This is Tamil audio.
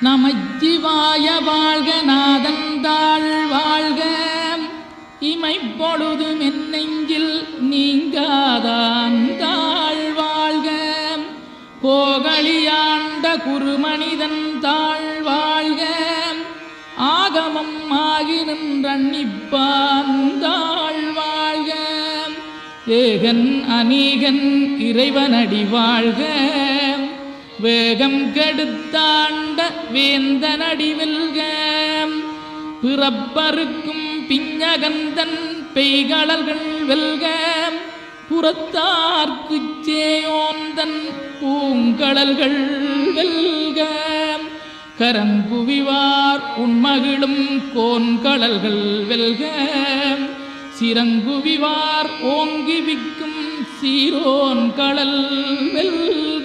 நமச்சிவாய வாழ்க நாதந்தாள் வாழ்க இமைப்பொழுதும் என் நெஞ்சில் நீங்காதாந்தாள் வாழ்க கோகலியாண்ட குருமனிதன் தாழ் வாழ்க ஆகமம் ஆகி நின்றன்னிப்பான் தாழ் வாழ்க ஏகன் அநீகன் இறைவனடி வாழ்க வேகம் கெடுத்தாண்ட வேந்தனடி வெல்க பிறப்பருக்கும் பிஞ்சகந்தன் பெய்களல்கள் வெல்க புறத்தார்க்குச் சேயோந்தன் பூங்கடல்கள் வெல்க கரங்குவிவார் உண்மகிழும் கோன்கடல்கள் வெல்க சிறங்குவிவார் ஓங்கி விக்கும் சீரோன் கடல் வெல்க.